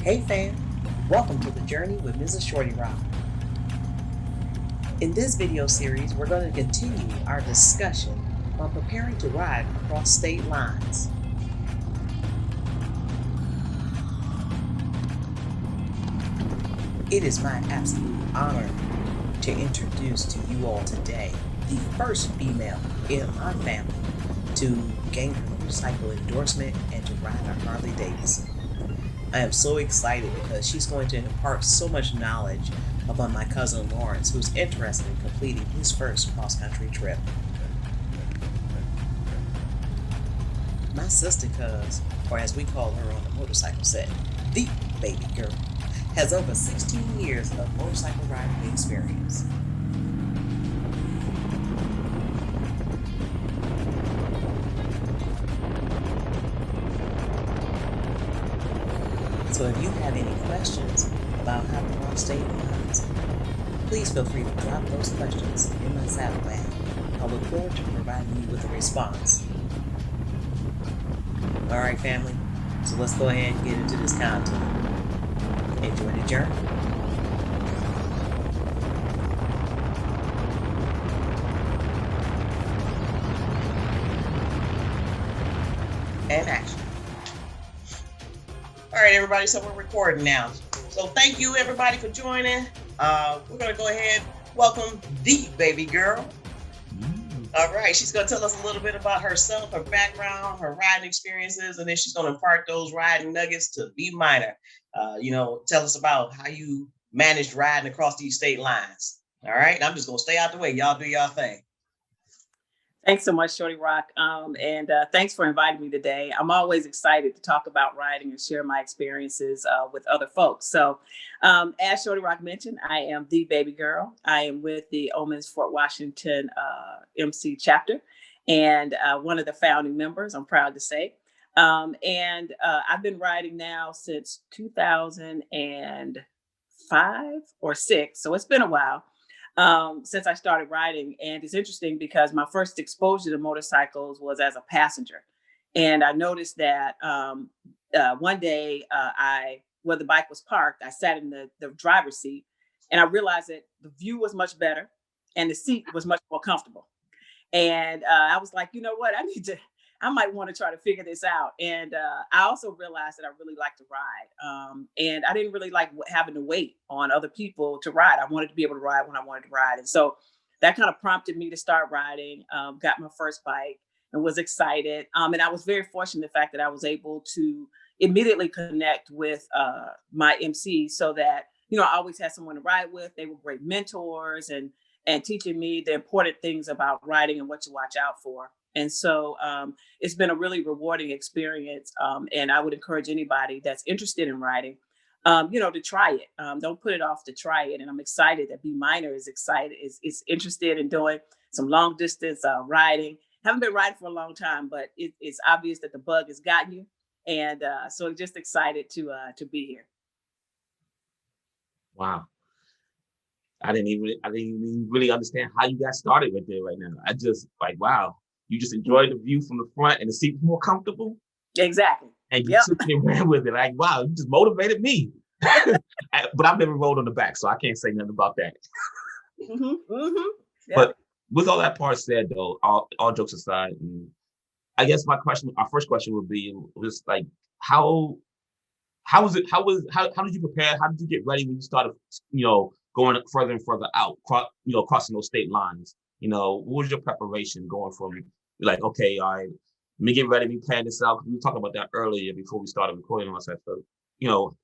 Hey fam, welcome to the journey with Mrs. Shorty Rock. In this video series, we're going to continue our discussion on preparing to ride across state lines. It is my absolute honor to introduce to you all today the first female in my family to gain her motorcycle endorsement and to ride a Harley Davidson. I am so excited because she's going to impart so much knowledge upon my cousin Lawrence, who's interested in completing his first cross-country trip. My sister cuz, or as we call her on the motorcycle set, the baby girl, has over 16 years of motorcycle riding experience. So if you have any questions about how to cross state lines, please feel free to drop those questions in my saddlebag. I'll look forward to providing you with a response. All right, family, so let's go ahead and get into this content. Enjoy the journey. And action. All right, everybody, so we're recording now. So thank you, everybody, for joining. We're going to go ahead and welcome the baby girl. All right, she's going to tell us a little bit about herself, her background, her riding experiences, and then she's going to impart those riding nuggets to B Minor. Tell us about how you managed riding across these state lines. All right, I'm just going to stay out the way. Y'all do y'all thing. Thanks so much, Shorty Rock. And thanks for inviting me today. I'm always excited to talk about riding and share my experiences with other folks. So, as Shorty Rock mentioned, I am the baby girl. I am with the Omens Fort Washington MC chapter and one of the founding members, I'm proud to say. I've been riding now since 2005 or six. So it's been a while since I started riding. And it's interesting because my first exposure to motorcycles was as a passenger. And I noticed that one day where the bike was parked, I sat in the driver's seat and I realized that the view was much better and the seat was much more comfortable. And I was like, you know what, I might want to try to figure this out. And I also realized that I really like to ride. And I didn't really like having to wait on other people to ride. I wanted to be able to ride when I wanted to ride. And so that kind of prompted me to start riding, got my first bike and was excited. And I was very fortunate in the fact that I was able to immediately connect with my MC so that, I always had someone to ride with. They were great mentors and teaching me the important things about riding and what to watch out for. And so it's been a really rewarding experience. And I would encourage anybody that's interested in riding, to try it. Don't put it off to try it. And I'm excited that B Minor is interested in doing some long distance riding. Haven't been riding for a long time, but it's obvious that the bug has gotten you. And so just excited to be here. Wow. I didn't even really understand how you got started with it right now. I just wow, you just enjoyed the view from the front and the seat was more comfortable. Exactly. And you took it and ran with it. Like, wow, you just motivated me. But I've never rode on the back, so I can't say nothing about that. Yeah. But with all that part said, though, all jokes aside, I guess our first question would be just like how did you prepare? How did you get ready when you started, going further and further out, crossing those state lines? What was your preparation going from like, okay, all right, let me get ready, let me plan this out. We were talking about that earlier before we started recording all that stuff.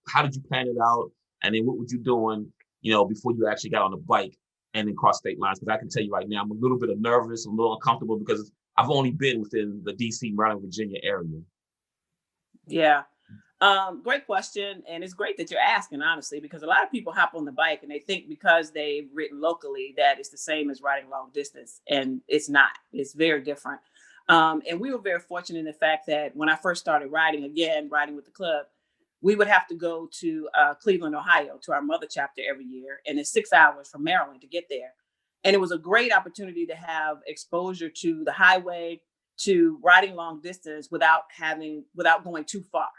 How did you plan it out? And then what were you doing, before you actually got on the bike and then cross state lines? Because I can tell you right now, I'm a little bit nervous, I'm a little uncomfortable because I've only been within the DC, Maryland, Virginia area. Yeah. Great question. And it's great that you're asking, honestly, because a lot of people hop on the bike and they think because they've ridden locally that it's the same as riding long distance. And it's not. It's very different. And we were very fortunate in the fact that when I first started riding with the club, we would have to go to Cleveland, Ohio, to our mother chapter every year. And it's 6 hours from Maryland to get there. And it was a great opportunity to have exposure to the highway, to riding long distance without going too far.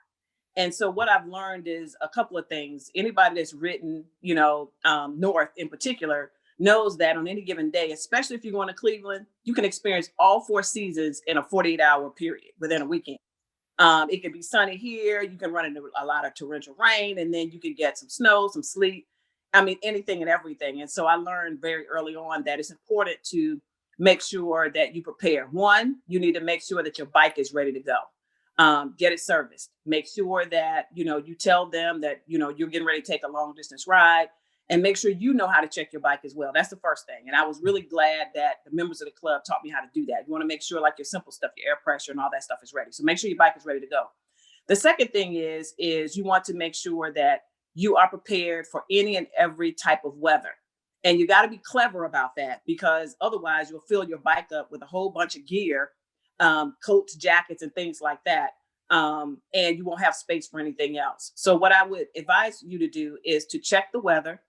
And so what I've learned is a couple of things. Anybody that's ridden, north in particular, knows that on any given day, especially if you're going to Cleveland, you can experience all 4 seasons in a 48-hour period within a weekend. It can be sunny here. You can run into a lot of torrential rain, and then you can get some snow, some sleet. I mean, anything and everything. And so I learned very early on that it's important to make sure that you prepare. One, you need to make sure that your bike is ready to go. Get it serviced. Make sure that, you tell them that, you're getting ready to take a long distance ride, and make sure you know how to check your bike as well. That's the first thing. And I was really glad that the members of the club taught me how to do that. You want to make sure like your simple stuff, your air pressure and all that stuff is ready. So make sure your bike is ready to go. The second thing is you want to make sure that you are prepared for any and every type of weather. And you got to be clever about that, because otherwise you'll fill your bike up with a whole bunch of gear, coats, jackets, and things like that. And you won't have space for anything else. So what I would advise you to do is to check the weather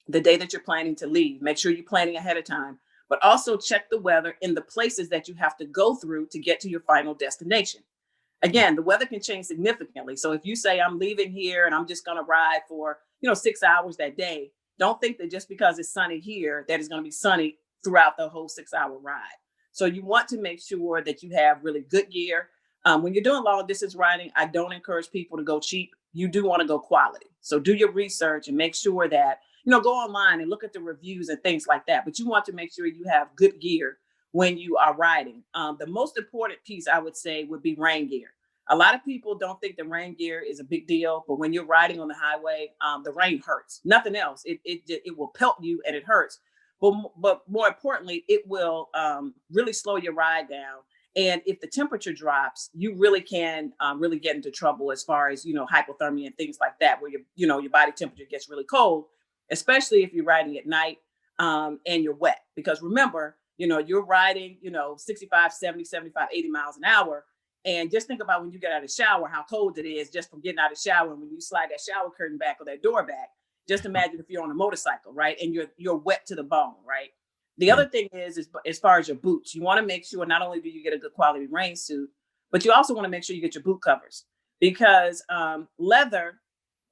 the day that you're planning to leave. Make sure you're planning ahead of time, but also check the weather in the places that you have to go through to get to your final destination. Again, the weather can change significantly. So if you say I'm leaving here and I'm just going to ride for, 6 hours that day, don't think that just because it's sunny here, that it's going to be sunny throughout the whole 6-hour ride. So you want to make sure that you have really good gear. When you're doing long distance riding, I don't encourage people to go cheap. You do want to go quality. So do your research and make sure that, go online and look at the reviews and things like that. But you want to make sure you have good gear when you are riding. The most important piece, I would say, would be rain gear. A lot of people don't think the rain gear is a big deal, but when you're riding on the highway, the rain hurts. Nothing else. It will pelt you and it hurts. But more importantly, it will really slow your ride down. And if the temperature drops, you really can really get into trouble as far as, hypothermia and things like that, where your body temperature gets really cold, especially if you're riding at night and you're wet. Because remember, you're riding, 65, 70, 75, 80 miles an hour. And just think about when you get out of the shower, how cold it is just from getting out of the shower. And when you slide that shower curtain back or that door back, just imagine if you're on a motorcycle, right? And you're wet to the bone, right? The other thing is as far as your boots, you want to make sure not only do you get a good quality rain suit, but you also want to make sure you get your boot covers, because leather,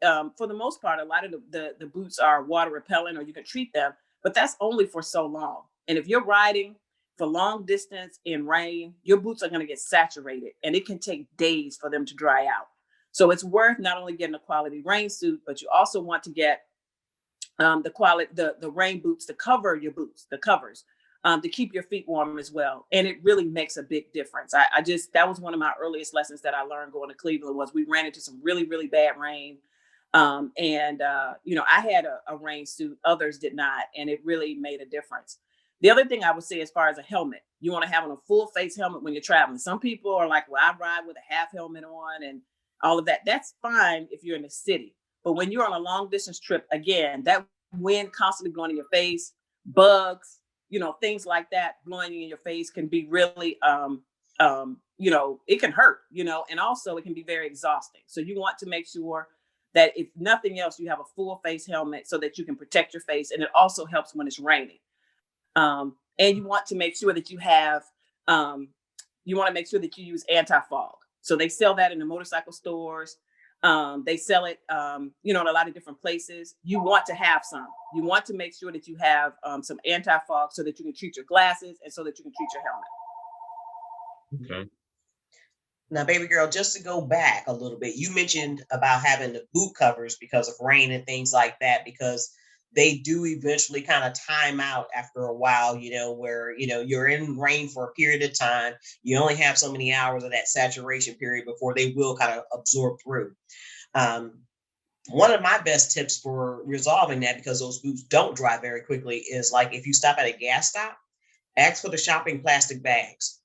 for the most part, a lot of the boots are water repellent, or you can treat them, but that's only for so long. And if you're riding for long distance in rain, your boots are going to get saturated, and it can take days for them to dry out. So it's worth not only getting a quality rain suit, but you also want to get the rain boots to cover your boots, the covers, to keep your feet warm as well. And it really makes a big difference. That was one of my earliest lessons that I learned going to Cleveland. Was we ran into some really, really bad rain. I had a rain suit, others did not, and it really made a difference. The other thing I would say, as far as a helmet, you want to have on a full face helmet when you're traveling. Some people are like, well, I ride with a half helmet on and all of that. That's fine if you're in the city. But when you're on a long distance trip, again, that wind constantly blowing in your face, bugs, things like that blowing in your face can be really, it can hurt, and also it can be very exhausting. So you want to make sure that if nothing else, you have a full face helmet so that you can protect your face. And it also helps when it's raining. And you want to make sure that you use anti-fog. So they sell that in the motorcycle stores. They sell it, in a lot of different places. You want to have some. You want to make sure that you have some anti-fog so that you can treat your glasses and so that you can treat your helmet. Okay. Now, baby girl, just to go back a little bit, you mentioned about having the boot covers because of rain and things like that, because they do eventually kind of time out after a while, where, you're in rain for a period of time. You only have so many hours of that saturation period before they will kind of absorb through. One of my best tips for resolving that, because those boots don't dry very quickly, is like if you stop at a gas stop, ask for the shopping plastic bags.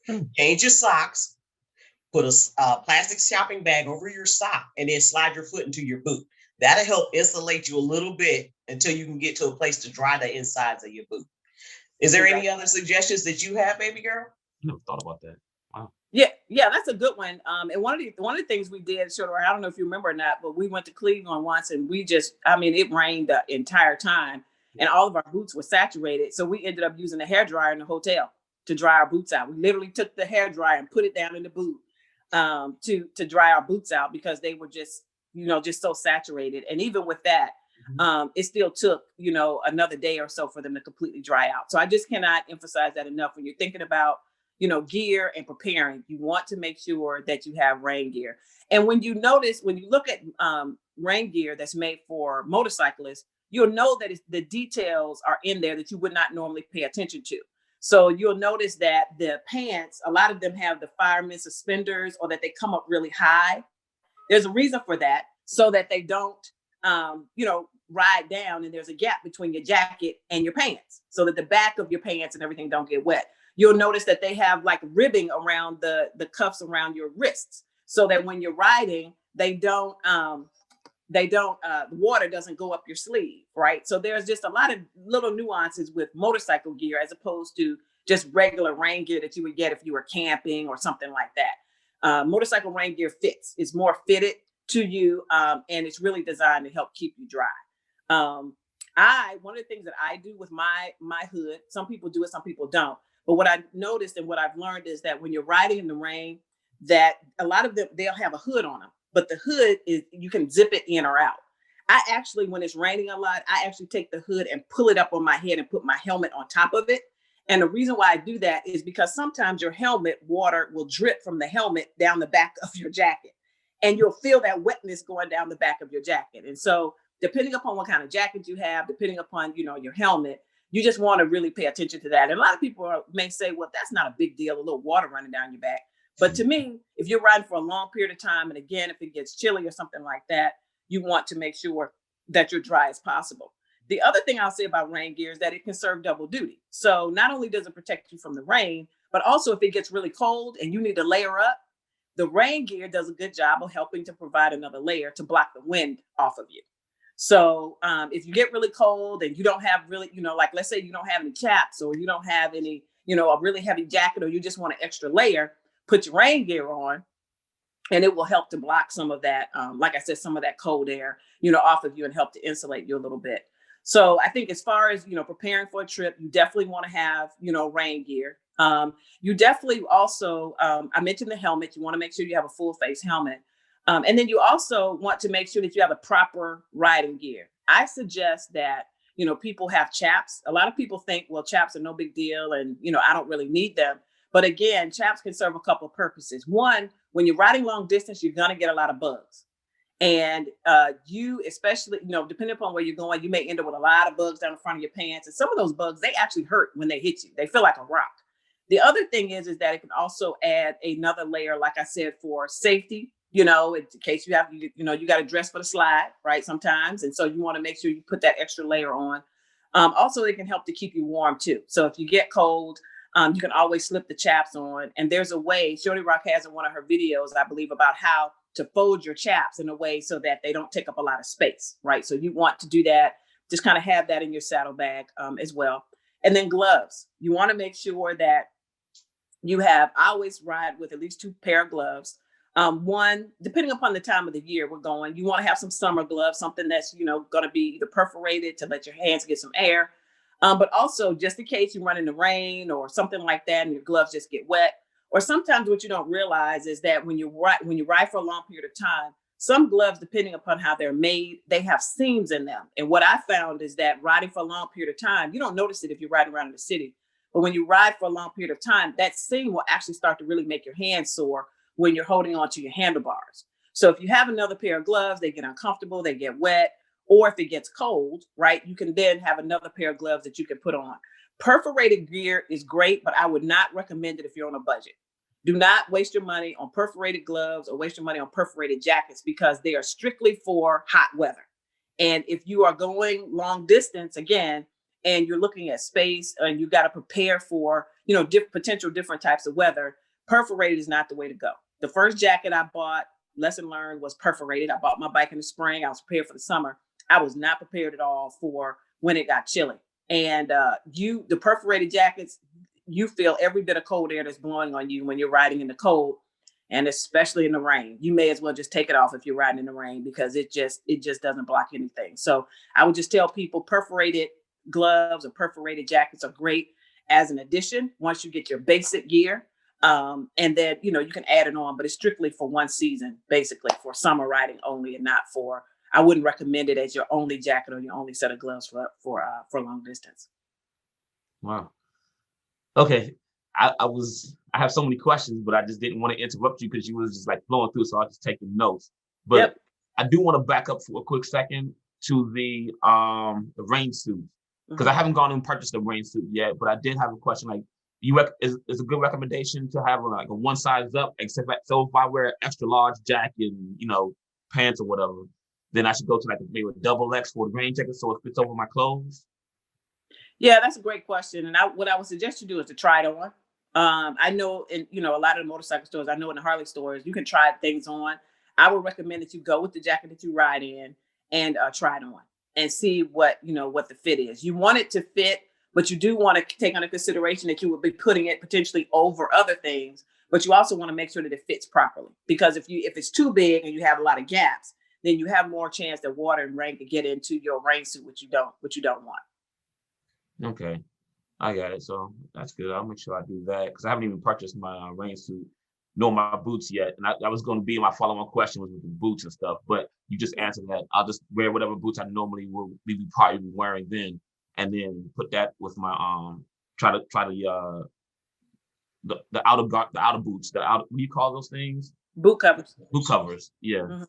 Change your socks, put a plastic shopping bag over your sock, and then slide your foot into your boot. That'll help insulate you a little bit until you can get to a place to dry the insides of your boot. Is there any other suggestions that you have, baby girl? I never thought about that. Wow. Yeah, that's a good one. And one of the things we did, I don't know if you remember or not, but we went to Cleveland once, and it rained the entire time, and all of our boots were saturated. So we ended up using a hairdryer in the hotel to dry our boots out. We literally took the hairdryer and put it down in the boot. to dry our boots out because they were just, just so saturated. And even with that, it still took, another day or so for them to completely dry out. So I just cannot emphasize that enough. When you're thinking about, gear and preparing, you want to make sure that you have rain gear. And when you look at rain gear that's made for motorcyclists, you'll know that the details are in there that you would not normally pay attention to. So you'll notice that the pants, a lot of them have the fireman suspenders, or that they come up really high. There's a reason for that, so that they don't, ride down, and there's a gap between your jacket and your pants, so that the back of your pants and everything don't get wet. You'll notice that they have like ribbing around the cuffs around your wrists, so that when you're riding, the water doesn't go up your sleeve, right? So there's just a lot of little nuances with motorcycle gear as opposed to just regular rain gear that you would get if you were camping or something like that. Motorcycle rain gear fits. It's more fitted to you, and it's really designed to help keep you dry. One of the things that I do with my hood, some people do it, some people don't. But what I noticed and what I've learned is that when you're riding in the rain, that a lot of them, they'll have a hood on them, but the hood is, you can zip it in or out. I actually, when it's raining a lot, I actually take the hood and pull it up on my head and put my helmet on top of it. And the reason why I do that is because sometimes your helmet water will drip from the helmet down the back of your jacket, and you'll feel that wetness going down the back of your jacket. And so depending upon what kind of jacket you have, depending upon, your helmet, you just want to really pay attention to that. And a lot of people may say, well, that's not a big deal, a little water running down your back. But to me, if you're riding for a long period of time, and again, if it gets chilly or something like that, you want to make sure that you're dry as possible. The other thing I'll say about rain gear is that it can serve double duty. So not only does it protect you from the rain, but also if it gets really cold and you need to layer up, the rain gear does a good job of helping to provide another layer to block the wind off of you. So if you get really cold and you don't have really, like let's say you don't have any chaps, or you don't have any, a really heavy jacket, or you just want an extra layer, put your rain gear on, and it will help to block some of that, like I said, some of that cold air, off of you, and help to insulate you a little bit. So I think as far as, preparing for a trip, you definitely want to have, rain gear. You definitely also, I mentioned the helmet. You want to make sure you have a full face helmet. And then you also want to make sure that you have a proper riding gear. I suggest that, people have chaps. A lot of people think, well, chaps are no big deal, and, I don't really need them. But again, chaps can serve a couple of purposes. One, when you're riding long distance, you're going to get a lot of bugs. And you, especially, depending upon where you're going, you may end up with a lot of bugs down the front of your pants. And some of those bugs, they actually hurt when they hit you. They feel like a rock. The other thing is that it can also add another layer, like I said, for safety, in case you have, you got to dress for the slide, right? Sometimes. And so you want to make sure you put that extra layer on. Also, it can help to keep you warm too. So if you get cold, you can always slip the chaps on. And there's a way, Shorty Rock has in one of her videos, I believe, about how to fold your chaps in a way so that they don't take up a lot of space, right? So you want to do that. Just kind of have that in your saddlebag as well. And then gloves. You want to make sure that you have, I always ride with at least 2 pair of gloves. One, depending upon the time of the year we're going, you want to have some summer gloves, something that's, going to be either perforated to let your hands get some air. But also just in case you run in the rain or something like that and your gloves just get wet. Or sometimes what you don't realize is that when you ride for a long period of time, some gloves, depending upon how they're made, they have seams in them. And what I found is that riding for a long period of time, you don't notice it if you're riding around in the city. But when you ride for a long period of time, that seam will actually start to really make your hands sore when you're holding on to your handlebars. So if you have another pair of gloves, they get uncomfortable, they get wet, or if it gets cold, right, you can then have another pair of gloves that you can put on. Perforated gear is great, but I would not recommend it if you're on a budget. Do not waste your money on perforated gloves or waste your money on perforated jackets, because they are strictly for hot weather. And if you are going long distance, again, and you're looking at space and you got to prepare for, potential different types of weather, perforated is not the way to go. The first jacket I bought, lesson learned, was perforated. I bought my bike in the spring. I was prepared for the summer. I was not prepared at all for when it got chilly. And the perforated jackets, you feel every bit of cold air that's blowing on you when you're riding in the cold, and especially in the rain. You may as well just take it off if you're riding in the rain, because it just doesn't block anything. So I would just tell people perforated gloves or perforated jackets are great as an addition once you get your basic gear. And then, you know, you can add it on, but it's strictly for one season, basically for summer riding only, and not for, I wouldn't recommend it as your only jacket or your only set of gloves for long distance. Wow. Okay. I have so many questions, but I just didn't want to interrupt you because you was just like flowing through, so I was just taking notes. But Yep. I do want to back up for a quick second to the rain suit because I Mhm. haven't gone and purchased a rain suit yet, but I did have a question. Like, is a good recommendation to have like a one size up, except that, so if I wear an extra large jacket and pants or whatever, then I should go to like maybe a double X for the rain jacket so it fits over my clothes. Yeah, that's a great question. And what I would suggest you do is to try it on. I know in a lot of the motorcycle stores, I know in the Harley stores, you can try things on. I would recommend that you go with the jacket that you ride in and try it on and see what the fit is. You want it to fit, but you do want to take under consideration that you would be putting it potentially over other things. But you also want to make sure that it fits properly, because if it's too big and you have a lot of gaps, then you have more chance that water and rain could get into your rain suit, which you don't want. Okay. I got it. So that's good. I'll make sure I do that because I haven't even purchased my rain suit nor my boots yet. And that was going to be my follow-on question was with the boots and stuff. But you just answered that. I'll just wear whatever boots I normally will be probably wearing then, and then put that with my try the the outer boots, the outer, what do you call those things? Boot covers. Boot covers. Yeah. Mhm.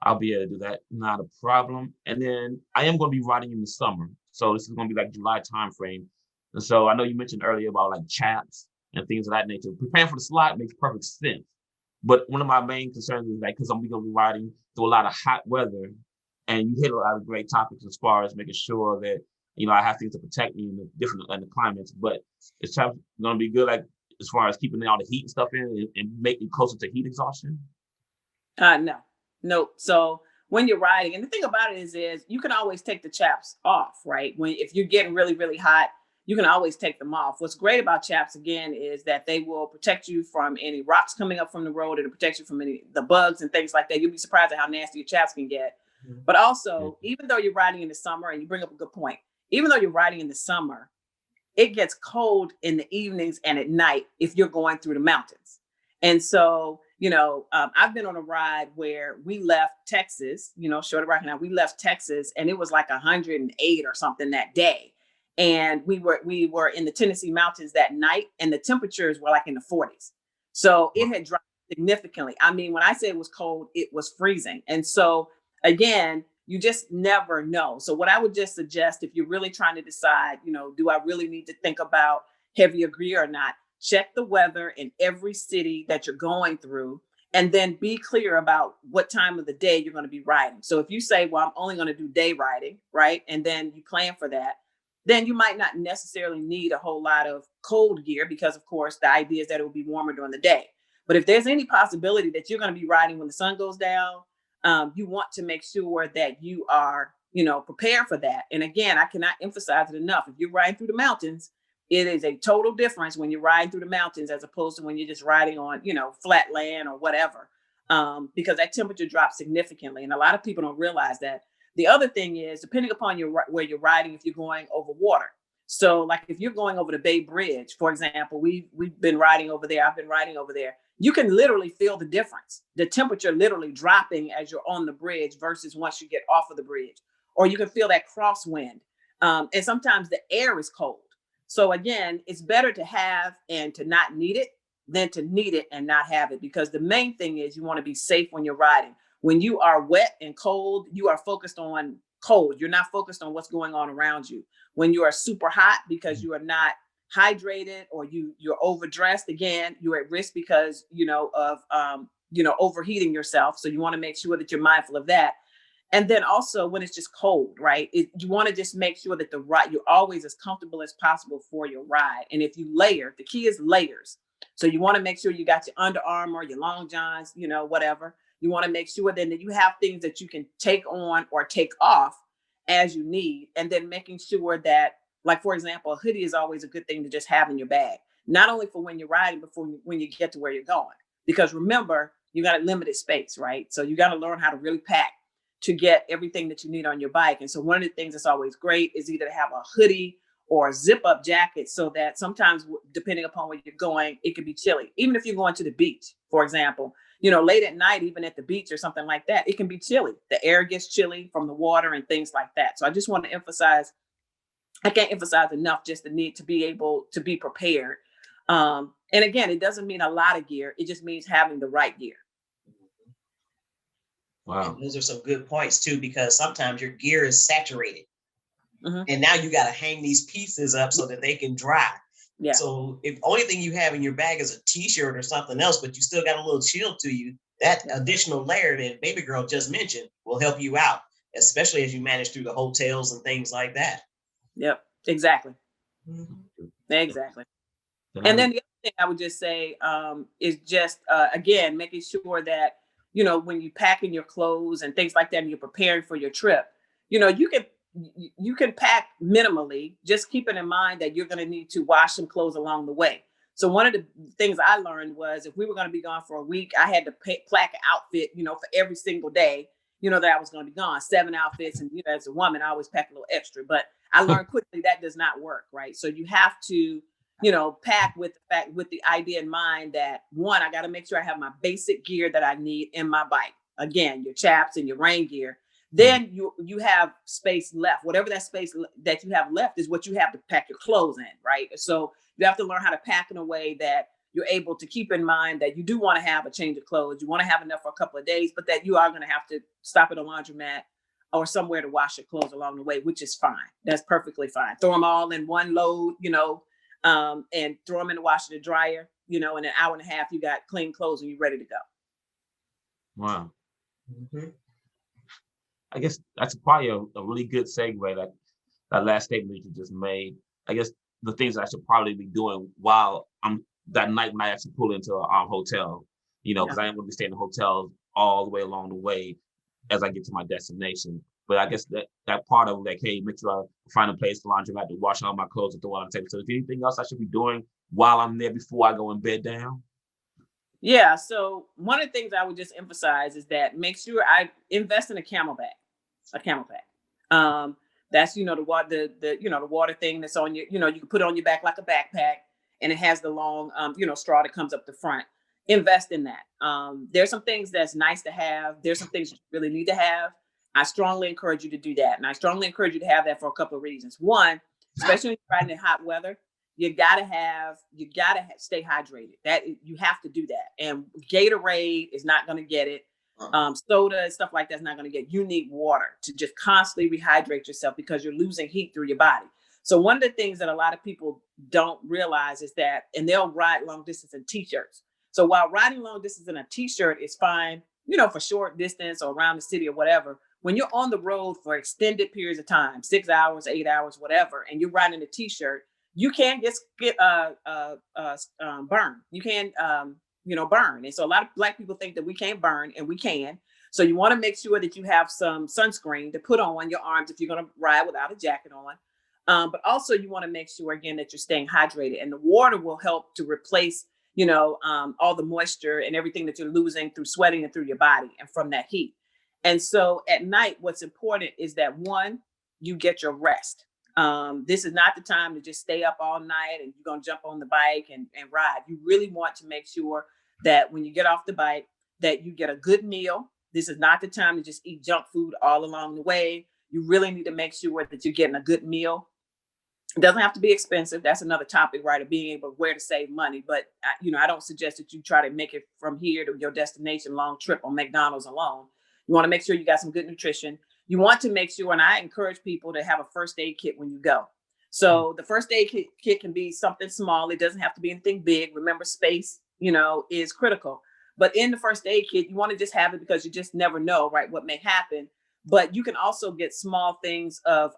I'll be able to do that. Not a problem. And then I am going to be riding in the summer. So this is going to be like July time frame. And so I know you mentioned earlier about like chaps and things of that nature. Preparing for the slide makes perfect sense. But one of my main concerns is like, because I'm going to be riding through a lot of hot weather, and you hit a lot of great topics as far as making sure that, I have things to protect me in the different in the climates. But it's going to be good, like as far as keeping all the heat and stuff in and making closer to heat exhaustion. No, no. So when you're riding, and the thing about it is you can always take the chaps off, right? If you're getting really, really hot, you can always take them off. What's great about chaps again is that they will protect you from any rocks coming up from the road, and protect you from any the bugs and things like that. You'll be surprised at how nasty your chaps can get. But Yeah. also, even though you're riding in the summer, and you bring up a good point, even though you're riding in the summer, it gets cold in the evenings and at night if you're going through the mountains. And so, I've been on a ride where we left Texas, short of rocking out, we left Texas and it was like 108 or something that day. And we were in the Tennessee mountains that night, and the temperatures were like in the 40s. So it had dropped significantly. I mean, when I say it was cold, it was freezing. And so again, you just never know. So what I would just suggest, if you're really trying to decide, do I really need to think about heavier gear or not, check the weather in every city that you're going through, and then be clear about what time of the day you're going to be riding. So if you say, well, I'm only going to do day riding, right? And then you plan for that, then you might not necessarily need a whole lot of cold gear, because of course the idea is that it will be warmer during the day. But if there's any possibility that you're going to be riding when the sun goes down, you want to make sure that you are, prepared for that. And again, I cannot emphasize it enough. If you're riding through the mountains, it is a total difference when you're riding through the mountains as opposed to when you're just riding on, flat land or whatever, because that temperature drops significantly. And a lot of people don't realize that. The other thing is, depending upon where you're riding, if you're going over water. So, like if you're going over the Bay Bridge, for example, we've been riding over there. I've been riding over there. You can literally feel the difference. The temperature literally dropping as you're on the bridge versus once you get off of the bridge, or you can feel that crosswind. And sometimes the air is cold. So again, it's better to have and to not need it than to need it and not have it, because the main thing is you want to be safe when you're riding. When you are wet and cold, you are focused on cold. You're not focused on what's going on around you. When you are super hot because you are not hydrated, or you're overdressed, again, you're at risk because of overheating yourself. So you want to make sure that you're mindful of that. And then also when it's just cold, right? You want to just make sure that you're always as comfortable as possible for your ride. And if you layer, the key is layers. So you want to make sure you got your Under Armour, your long johns, whatever. You want to make sure then that you have things that you can take on or take off as you need. And then making sure that, like, for example, a hoodie is always a good thing to just have in your bag, not only for when you're riding, but for when you get to where you're going. Because remember, you got a limited space, right? So you got to learn how to really pack to get everything that you need on your bike. And so one of the things that's always great is either to have a hoodie or zip up jackets, so that sometimes, depending upon where you're going, it could be chilly. Even if you're going to the beach, for example, late at night, even at the beach or something like that, it can be chilly. The air gets chilly from the water and things like that. So I just want to emphasize, I can't emphasize enough just the need to be able to be prepared. And again, it doesn't mean a lot of gear. It just means having the right gear. Wow. And those are some good points too, because sometimes your gear is saturated. Mm-hmm. And now you got to hang these pieces up so that they can dry. Yeah. So if only thing you have in your bag is a t-shirt or something else, but you still got a little chill to you, that additional layer that baby girl just mentioned will help you out, especially as you manage through the hotels and things like that. Yep, exactly. Mm-hmm. Exactly. And then the other thing I would just say is just, again, making sure that, when you packing your clothes and things like that, and you're preparing for your trip, you can pack minimally, just keeping in mind that you're going to need to wash some clothes along the way. So one of the things I learned was, if we were going to be gone for a week, I had to pack an outfit, for every single day, that I was going to be gone, 7 outfits. And, as a woman, I always pack a little extra, but I learned quickly that does not work. Right. So you have to, pack with the idea in mind that, one, I got to make sure I have my basic gear that I need in my bike. Again, your chaps and your rain gear. Then you have space left. Whatever that space that you have left is what you have to pack your clothes in, right? So you have to learn how to pack in a way that you're able to keep in mind that you do want to have a change of clothes. You want to have enough for a couple of days, but that you are going to have to stop at a laundromat or somewhere to wash your clothes along the way, which is fine. That's perfectly fine. Throw them all in one load, and throw them in the washer to dryer, in an hour and a half, you got clean clothes and you're ready to go. Wow. Mm-hmm. I guess that's probably a really good segue, that last statement you just made. I guess the things I should probably be doing while I'm that night when I actually pull into a hotel, because I am going to be staying in hotels all the way along the way as I get to my destination. But I guess that part of hey, make sure I find a place, laundromat, to wash all my clothes and throw on the table. So is there anything else I should be doing while I'm there before I go in bed down? Yeah. So one of the things I would just emphasize is that make sure I invest in a Camel Pack. That's, the water, the water thing that's on your, you can put it on your back like a backpack, and it has the long, straw that comes up the front. Invest in that. There's some things that's nice to have. There's some things you really need to have. I strongly encourage you to do that. And I strongly encourage you to have that for a couple of reasons. One, especially when you're riding in hot weather, you gotta stay hydrated. That you have to do that. And Gatorade is not going to get it. Soda and stuff like that's not going to get. You need water to just constantly rehydrate yourself, because you're losing heat through your body. So one of the things that a lot of people don't realize is that, and they'll ride long distance in t-shirts. So while riding long distance in a t-shirt is fine, for short distance or around the city or whatever, when you're on the road for extended periods of time, 6 hours, 8 hours, whatever, and you're riding a t-shirt, you can get burned. You can, burn. And so a lot of Black people think that we can't burn, and we can. So you want to make sure that you have some sunscreen to put on your arms if you're going to ride without a jacket on. But also you want to make sure, again, that you're staying hydrated, and the water will help to replace, all the moisture and everything that you're losing through sweating and through your body and from that heat. And so at night, what's important is that, one, you get your rest. This is not the time to just stay up all night and you're going to jump on the bike and ride. You really want to make sure that when you get off the bike, that you get a good meal. This is not the time to just eat junk food all along the way. You really need to make sure that you're getting a good meal. It doesn't have to be expensive. That's another topic, right? Of being able where to save money. But, I don't suggest that you try to make it from here to your destination long trip on McDonald's alone. You want to make sure you got some good nutrition. You want to make sure, and I encourage people to have a first aid kit when you go. So the first aid kit can be something small. It doesn't have to be anything big. Remember, space, is critical. But in the first aid kit, you want to just have it because you just never know, right, what may happen. But you can also get small things of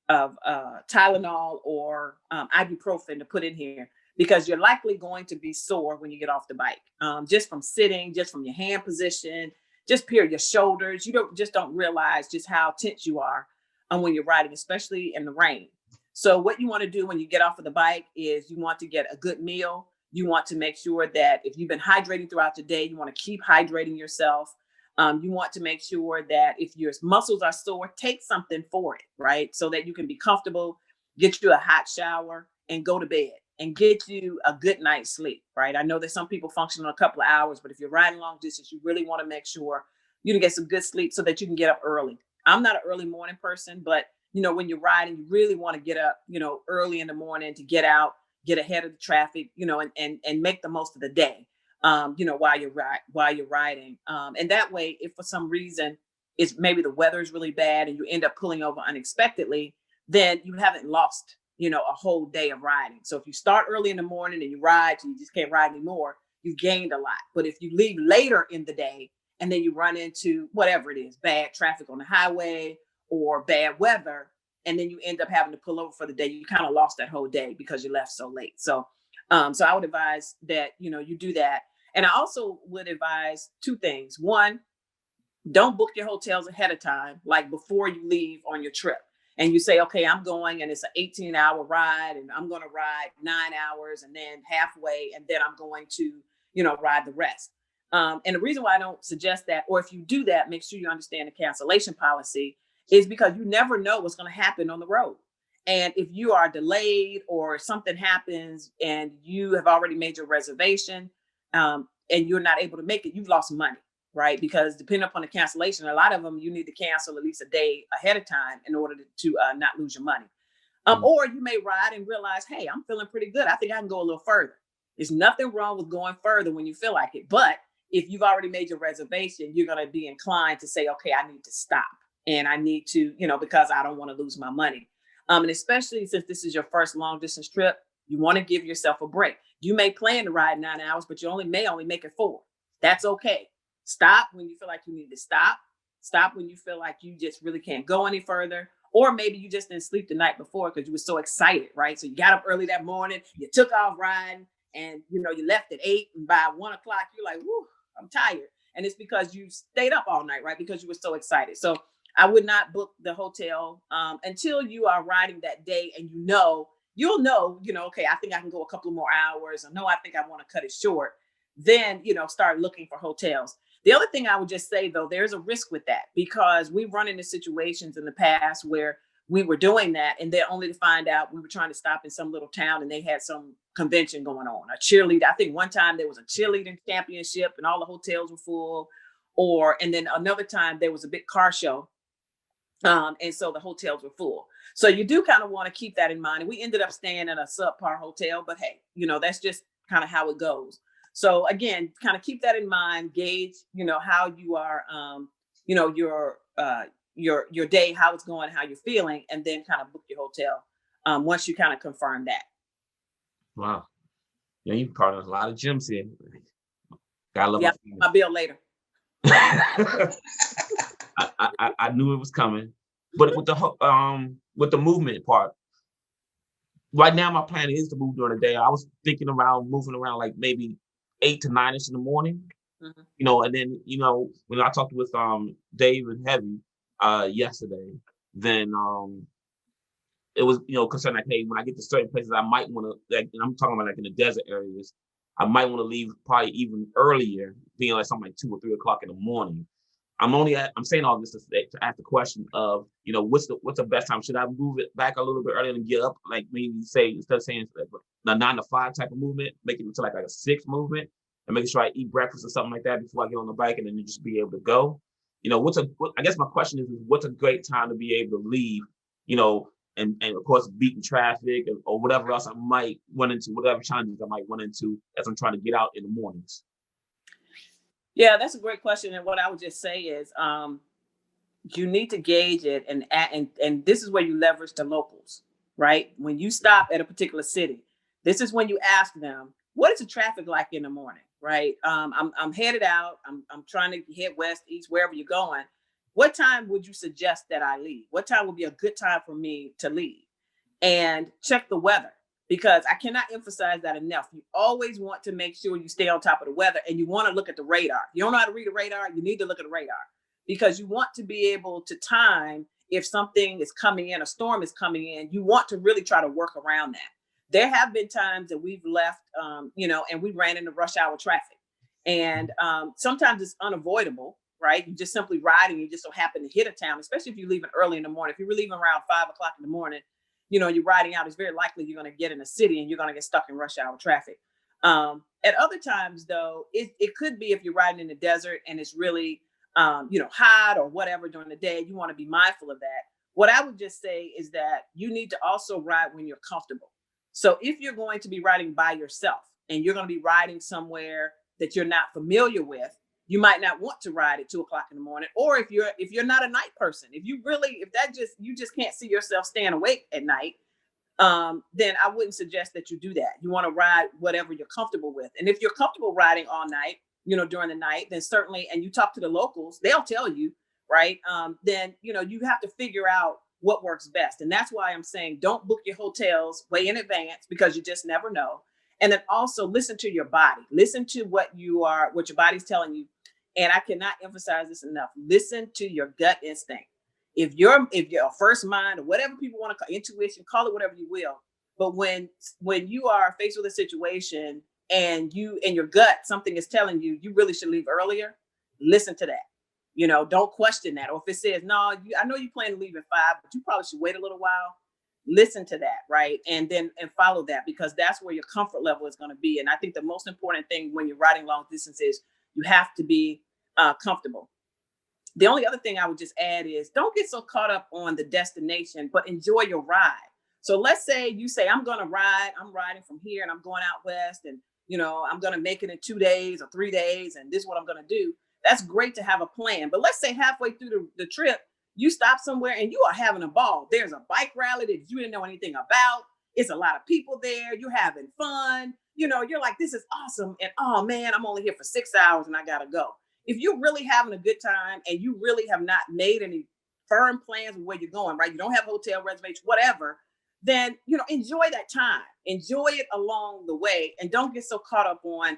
Tylenol or ibuprofen to put in here, because you're likely going to be sore when you get off the bike, just from sitting, just from your hand position, just period, your shoulders. You don't realize just how tense you are when you're riding, especially in the rain. So what you want to do when you get off of the bike is you want to get a good meal. You want to make sure that if you've been hydrating throughout the day, you want to keep hydrating yourself. You want to make sure that if your muscles are sore, take something for it, right? So that you can be comfortable. get you a hot shower, and go to bed and get you a good night's sleep, right? I know that some people function on a couple of hours, but if you're riding long distance, you really want to make sure you can get some good sleep so that you can get up early. I'm not an early morning person, but when you're riding, you really want to get up, early in the morning to get out, get ahead of the traffic, and make the most of the day, while you're riding. And that way, if for some reason it's maybe the weather is really bad and you end up pulling over unexpectedly, then you haven't lost, a whole day of riding. So if you start early in the morning and you ride, you just can't ride anymore, you've gained a lot. But if you leave later in the day and then you run into whatever it is, bad traffic on the highway or bad weather, and then you end up having to pull over for the day, you kind of lost that whole day because you left so late. So I would advise that, you do that. And I also would advise two things. One, don't book your hotels ahead of time, like before you leave on your trip. And you say, okay, I'm going and it's an 18-hour ride and I'm going to ride 9 hours and then halfway, and then I'm going to, ride the rest. And the reason why I don't suggest that, or if you do that, make sure you understand the cancellation policy, is because you never know what's going to happen on the road. And if you are delayed or something happens and you have already made your reservation, and you're not able to make it, you've lost money, right? Because depending upon the cancellation, a lot of them you need to cancel at least a day ahead of time in order to not lose your money. Or you may ride and realize, hey, I'm feeling pretty good. I think I can go a little further. There's nothing wrong with going further when you feel like it. But if you've already made your reservation, you're going to be inclined to say, okay, I need to stop. And I need to, because I don't want to lose my money. And especially since this is your first long distance trip, you want to give yourself a break. You may plan to ride 9 hours, but you may only make it 4. That's okay. Stop when you feel like you need to stop. Stop when you feel like you just really can't go any further. Or maybe you just didn't sleep the night before because you were so excited, right? So you got up early that morning, you took off riding, and you left at 8, and by 1 o'clock, you're like, whoo, I'm tired. And it's because you stayed up all night, right? Because you were so excited. So I would not book the hotel until you are riding that day and you'll know, okay, I think I can go a couple more hours, or no, I think I want to cut it short. Then, start looking for hotels. The other thing I would just say, though, there's a risk with that, because we've run into situations in the past where we were doing that and then only to find out we were trying to stop in some little town and they had some convention going on, a cheerleader. I think one time there was a cheerleading championship and all the hotels were full. And then another time there was a big car show. And so the hotels were full. So you do kind of want to keep that in mind. And we ended up staying in a subpar hotel, but hey, that's just kind of how it goes. So again, kind of keep that in mind, gauge, how you are, your day, how it's going, how you're feeling, and then kind of book your hotel once you kind of confirm that. Wow. Yeah, you partner a lot of gyms here. Gotta love my bill later. I knew it was coming, but with the movement part, right now my plan is to move during the day. I was thinking around moving around like maybe 8 to 9ish in the morning, and then when I talked with Dave and Heavy yesterday, then it was concerned like, hey, when I get to certain places, I might want to, like, and I'm talking about like in the desert areas, I might want to leave probably even earlier, being like something like 2 or 3 o'clock in the morning. I'm saying all this to ask the question of, what's the best time? Should I move it back a little bit earlier and get up? Like maybe say, instead of saying the 9 to 5 type of movement, make it into like a 6 movement, and making sure I eat breakfast or something like that before I get on the bike, and then you just be able to go. I guess my question is what's a great time to be able to leave, and of course beating traffic or whatever else I might run into, whatever challenges I might run into as I'm trying to get out in the mornings. Yeah, that's a great question. And what I would just say is you need to gauge it, and this is where you leverage the locals, right? When you stop at a particular city, this is when you ask them, what is the traffic like in the morning, right? I'm headed out. I'm trying to head west, east, wherever you're going. What time would you suggest that I leave? What time would be a good time for me to leave? And check the weather, because I cannot emphasize that enough. You always want to make sure you stay on top of the weather, and you want to look at the radar. If you don't know how to read a radar, you need to look at the radar, because you want to be able to time if something is coming in, a storm is coming in, you want to really try to work around that. There have been times that we've left, and we ran into rush hour traffic. And sometimes it's unavoidable, right? You just simply riding, you just so happen to hit a town, especially if you're leaving early in the morning. If you're leaving around 5 o'clock in the morning, you're riding out, it's very likely you're going to get in a city and you're going to get stuck in rush hour traffic. At other times, though, it could be if you're riding in the desert and it's really, hot or whatever during the day, you want to be mindful of that. What I would just say is that you need to also ride when you're comfortable. So if you're going to be riding by yourself and you're going to be riding somewhere that you're not familiar with, you might not want to ride at 2 o'clock in the morning. Or if you're not a night person, you just can't see yourself staying awake at night, then I wouldn't suggest that you do that. You want to ride whatever you're comfortable with. And if you're comfortable riding all night, during the night, then certainly, and you talk to the locals, they'll tell you, right? Then, you have to figure out what works best. And that's why I'm saying don't book your hotels way in advance, because you just never know. And then also listen to your body. Listen to what your body's telling you. And I cannot emphasize this enough. Listen to your gut instinct. If your first mind, or whatever people want to call intuition, call it whatever you will. But when you are faced with a situation and your gut, something is telling you really should leave earlier, listen to that. Don't question that. Or if it says, no, I know you plan to leave at 5, but you probably should wait a little while. Listen to that, right? And follow that, because that's where your comfort level is going to be. And I think the most important thing when you're riding long distances, you have to be comfortable. The only other thing I would just add is don't get so caught up on the destination, but enjoy your ride. So let's say you say, I'm riding from here and I'm going out west, and I'm going to make it in 2 days or 3 days, and this is what I'm going to do. That's great to have a plan. But let's say halfway through the trip, you stop somewhere and you are having a ball. There's a bike rally that you didn't know anything about. It's a lot of people there. You're having fun. You're like, this is awesome. And oh man, I'm only here for 6 hours and I got to go. If you're really having a good time and you really have not made any firm plans of where you're going, right? You don't have hotel reservations, whatever, then, enjoy that time. Enjoy it along the way, and don't get so caught up on,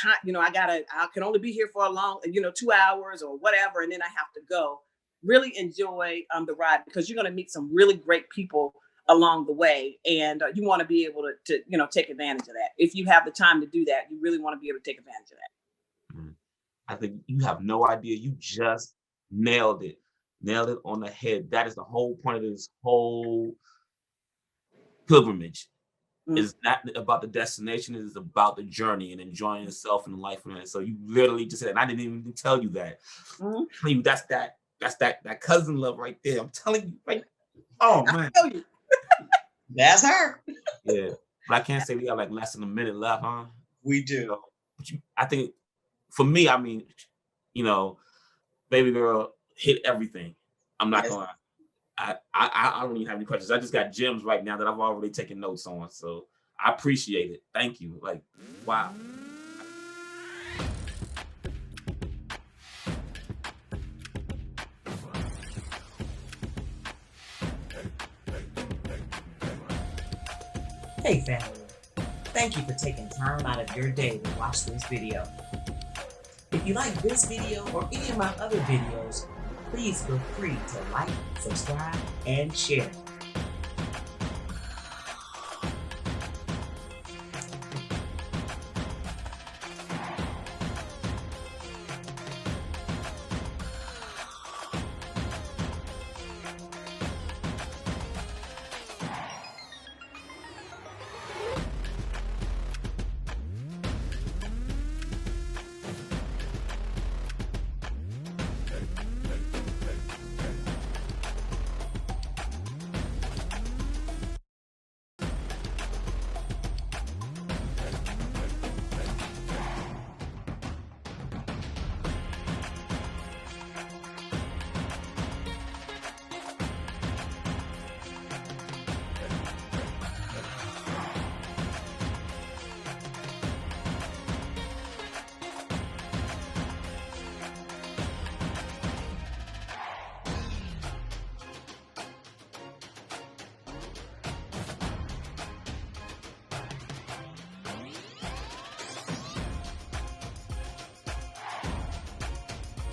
time, I can only be here for a long, 2 hours or whatever, and then I have to go. Really enjoy the ride, because you're going to meet some really great people along the way, and you want to be able to take advantage of that. If you have the time to do that, you really want to be able to take advantage of that. I think you have no idea. You just nailed it on the head. That is the whole point of this whole pilgrimage. It's not about the destination. It is about the journey and enjoying yourself and life. And so you literally just said, and I didn't even tell you that. I'm telling you, that's that cousin love right there. I'm telling you, right? Oh man, I tell you. That's her. Yeah, but I can't say we got like less than a minute left, huh? We do. But I think for me, I mean, baby girl hit everything. I'm not gonna. I don't even have any questions. I just got gems right now that I've already taken notes on. So I appreciate it. Thank you. Like, wow. Hey family, thank you for taking time out of your day to watch this video. If you like this video or any of my other videos, please feel free to like, subscribe, and share.